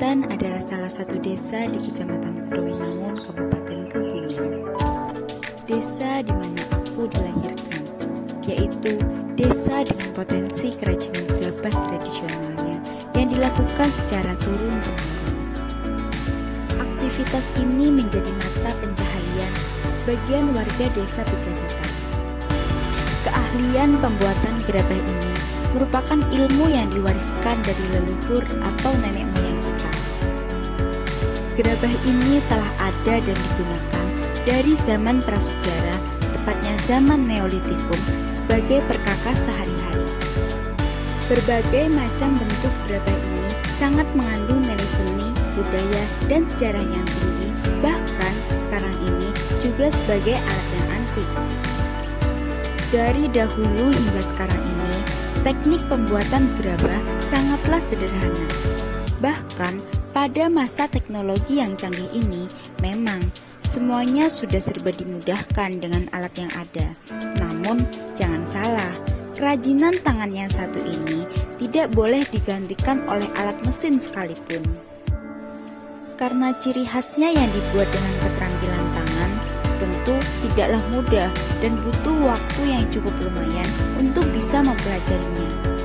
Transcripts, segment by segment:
Pejagatan adalah salah satu desa di Kecamatan Kedowinangun, Kabupaten Kebumen. Desa di mana aku dilahirkan, yaitu desa dengan potensi kerajinan gerabah tradisionalnya yang dilakukan secara turun-temurun. Aktivitas ini menjadi mata pencaharian sebagian warga desa Pejagatan. Keahlian pembuatan gerabah ini merupakan ilmu yang diwariskan dari leluhur atau nenek moyang kita. Gerabah ini telah ada dan digunakan dari zaman prasejarah, tepatnya zaman Neolitikum, sebagai perkakas sehari-hari. Berbagai macam bentuk gerabah ini sangat mengandung nilai seni, budaya, dan sejarah yang tinggi, bahkan sekarang ini juga sebagai alat yang antik. Dari dahulu hingga sekarang ini, teknik pembuatan gerabah sangatlah sederhana. Bahkan pada masa teknologi yang canggih ini, memang semuanya sudah serba dimudahkan dengan alat yang ada. Namun, jangan salah, kerajinan tangan yang satu ini tidak boleh digantikan oleh alat mesin sekalipun. Karena ciri khasnya yang dibuat dengan keterampilan tangan, tentu tidaklah mudah dan butuh waktu yang cukup lumayan untuk bisa mempelajarinya.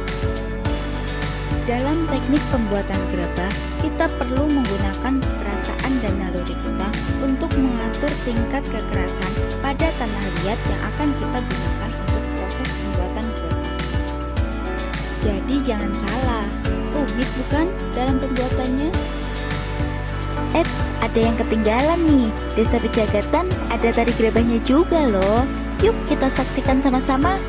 Dalam teknik pembuatan gerabah, kita perlu menggunakan perasaan dan naluri kita untuk mengatur tingkat kekerasan pada tanah liat yang akan kita gunakan untuk proses pembuatan gerabah. Jadi jangan salah, rumit bukan dalam pembuatannya? Eits, ada yang ketinggalan nih. Desa Pejagatan ada tari gerabahnya juga loh. Yuk kita saksikan sama-sama.